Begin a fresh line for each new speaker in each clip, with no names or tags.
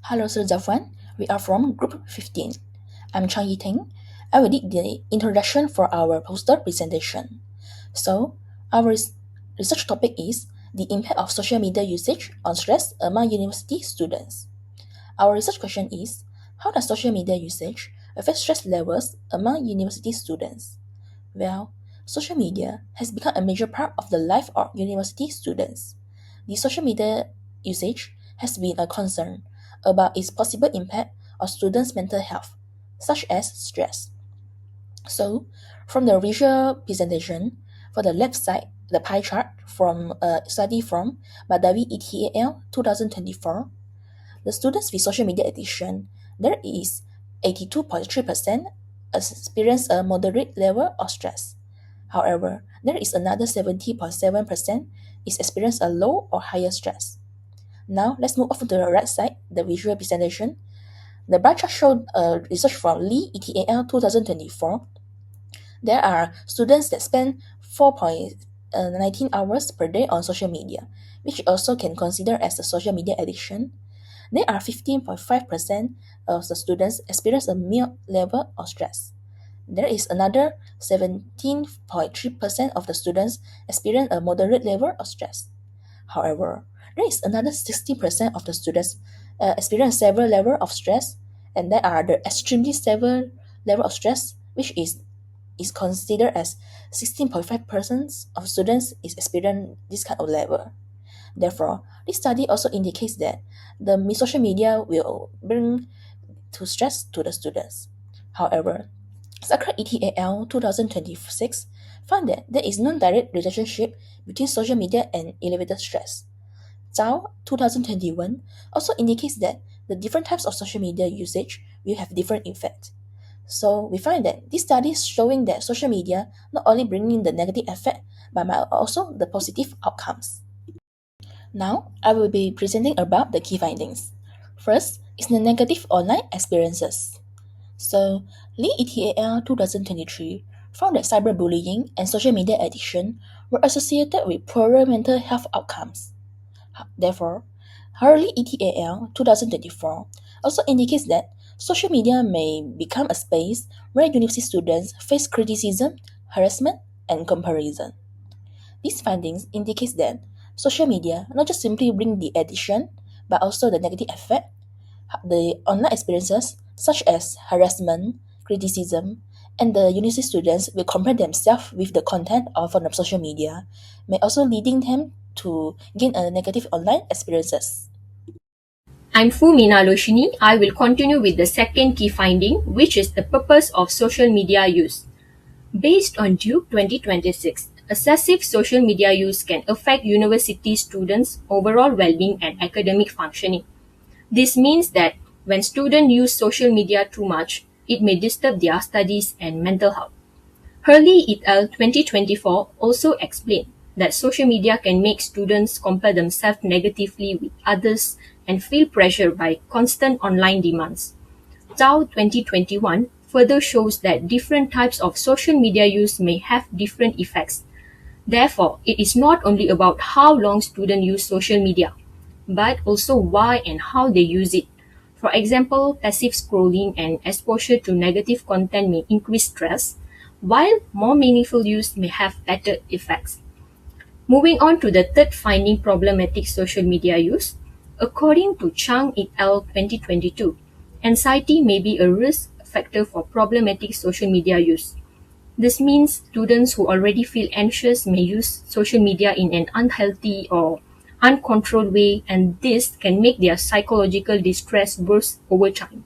Hello, Sir Zafwan. We are from Group 15. I'm Chang Yiteng. I will lead the introduction for our poster presentation. So, our research topic is the impact of social media usage on stress among university students. Our research question is, how does social media usage affect stress levels among university students? Well, social media has become a major part of the life of university students. The social media usage has been a concern about its possible impact on students' mental health, such as stress. So, from the visual presentation, for the left side, the pie chart from a study from Badawi ETAL 2024, the students with social media addiction, there is 82.3% experience a moderate level of stress. However, there is another 70.7% is experience a low or higher stress. Now, let's move over to the right side, the visual presentation. The bar chart showed research from Lee ETAL 2024. There are students that spend 4.19 hours per day on social media, which also can consider as a social media addiction. There are 15.5% of the students experience a mild level of stress. There is another 17.3% of the students experience a moderate level of stress. However, there is another 60% of the students experience several levels of stress, and there are the extremely severe level of stress, which is considered as 16.5% of students is experience this kind of level. Therefore, this study also indicates that the social media will bring to stress to the students. However, Sakura ETAL 2026 found that there is no direct relationship between social media and elevated stress. Zhao 2021 also indicates that the different types of social media usage will have different effects. So we find that this study is showing that social media not only bringing the negative effect, but also the positive outcomes. Now, I will be presenting about the key findings. First is the negative online experiences. So, Lee ETAL 2023 found that cyberbullying and social media addiction were associated with poorer mental health outcomes. Therefore, Hurley ETAL 2024 also indicates that social media may become a space where university students face criticism, harassment, and comparison. These findings indicates that social media not just simply bring the addiction, but also the negative effect. The online experiences such as harassment, criticism, and the university students will compare themselves with the content of on the social media, may also leading them to gain a negative online experiences.
I'm Fumina Loshini. I will continue with the second key finding, which is the purpose of social media use. Based on Duke 2026, excessive social media use can affect university students' overall well-being and academic functioning. This means that when students use social media too much, it may disturb their studies and mental health. Hurley et al. 2024 also explained that social media can make students compare themselves negatively with others and feel pressure by constant online demands. Zhao 2021 further shows that different types of social media use may have different effects. Therefore, it is not only about how long students use social media, but also why and how they use it. For example, passive scrolling and exposure to negative content may increase stress, while more meaningful use may have better effects. Moving on to the third finding, problematic social media use. According to Chang et al. 2022, anxiety may be a risk factor for problematic social media use. This means students who already feel anxious may use social media in an unhealthy or uncontrolled way, and this can make their psychological distress worse over time.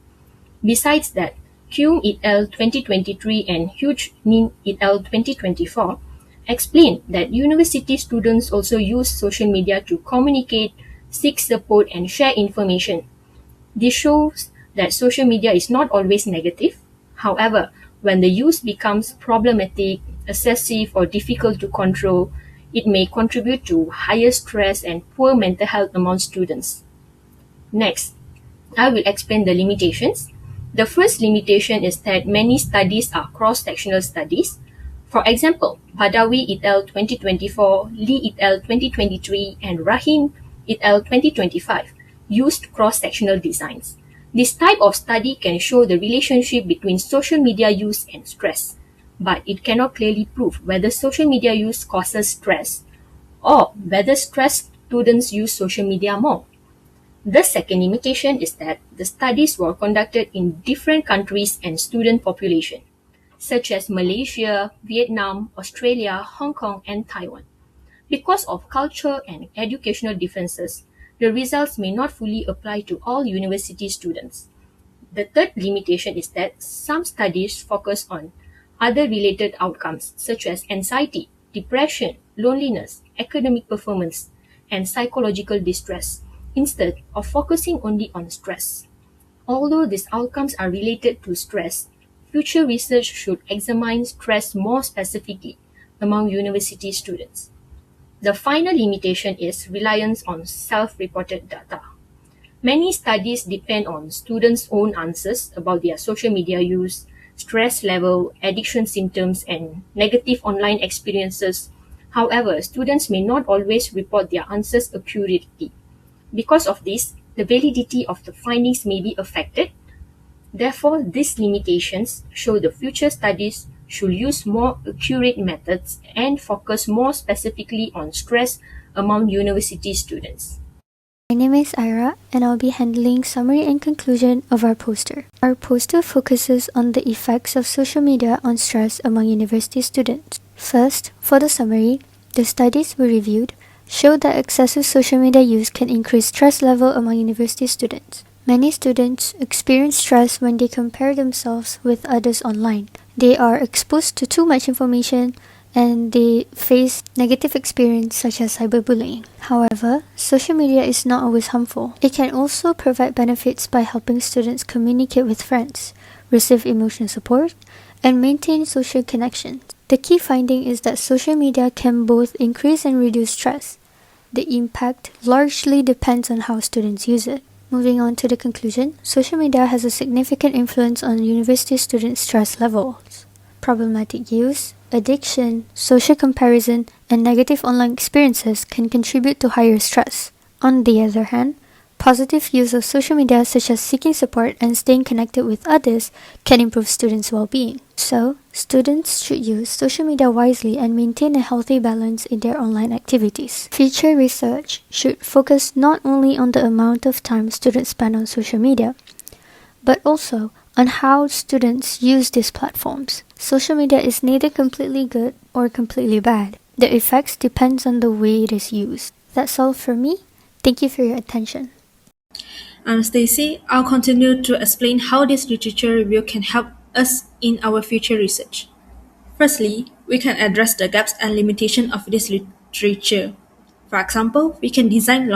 Besides that, Kuhn et al. 2023 and Hughes Nin et al. 2024 explain that university students also use social media to communicate, seek support, and share information. This shows that social media is not always negative. However, when the use becomes problematic, excessive, or difficult to control, it may contribute to higher stress and poor mental health among students. Next, I will explain the limitations. The first limitation is that many studies are cross-sectional studies. For example, Badawi et al. 2024, Lee et al. 2023, and Rahim et al. 2025 used cross-sectional designs. This type of study can show the relationship between social media use and stress, but it cannot clearly prove whether social media use causes stress or whether stressed students use social media more. The second limitation is that the studies were conducted in different countries and student population, such as Malaysia, Vietnam, Australia, Hong Kong, and Taiwan. Because of culture and educational differences, the results may not fully apply to all university students. The third limitation is that some studies focus on other related outcomes such as anxiety, depression, loneliness, academic performance, and psychological distress, instead of focusing only on stress. Although these outcomes are related to stress, future research should examine stress more specifically among university students. The final limitation is reliance on self-reported data. Many studies depend on students' own answers about their social media use, stress level, addiction symptoms, and negative online experiences. However, students may not always report their answers accurately. Because of this, the validity of the findings may be affected. Therefore, these limitations show the future studies should use more accurate methods and focus more specifically on stress among university students.
My name is Ira, and I'll be handling summary and conclusion of our poster. Our poster focuses on the effects of social media on stress among university students. First, for the summary, the studies we reviewed showed that excessive social media use can increase stress level among university students. Many students experience stress when they compare themselves with others online. They are exposed to too much information and they face negative experience such as cyberbullying. However, social media is not always harmful. It can also provide benefits by helping students communicate with friends, receive emotional support, and maintain social connections. The key finding is that social media can both increase and reduce stress. The impact largely depends on how students use it. Moving on to the conclusion, social media has a significant influence on university students' stress levels. Problematic use, addiction, social comparison, and negative online experiences can contribute to higher stress. On the other hand, positive use of social media such as seeking support and staying connected with others can improve students' well-being. So, students should use social media wisely and maintain a healthy balance in their online activities. Future research should focus not only on the amount of time students spend on social media, but also on how students use these platforms. Social media is neither completely good or completely bad. The effects depends on the way it is used. That's all for me. Thank you for your attention.
I'm Stacy. I'll continue to explain how this literature review can help us in our future research. Firstly, we can address the gaps and limitations of this literature. For example, we can design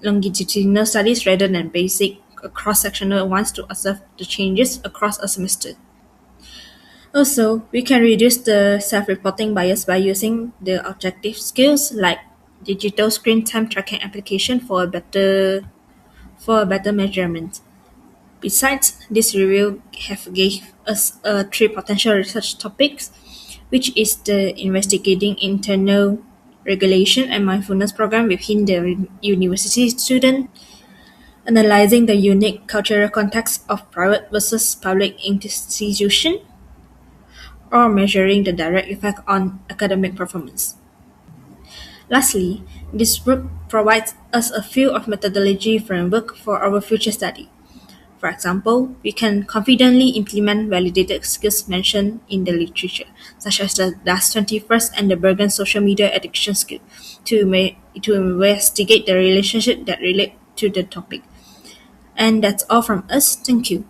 longitudinal studies rather than basic cross-sectional ones to observe the changes across a semester. Also, we can reduce the self-reporting bias by using the objective skills like digital screen time tracking application for a better measurement. Besides, this review have gave us three potential research topics, which is the investigating internal regulation and mindfulness program within the university student, analyzing the unique cultural context of private versus public institution, or measuring the direct effect on academic performance. Lastly, this work provides us a few of methodology framework for our future study. For example, we can confidently implement validated skills mentioned in the literature, such as the DAS-21 and the Bergen social media addiction skill, to investigate the relationship that relate to the topic. And that's all from us. Thank you.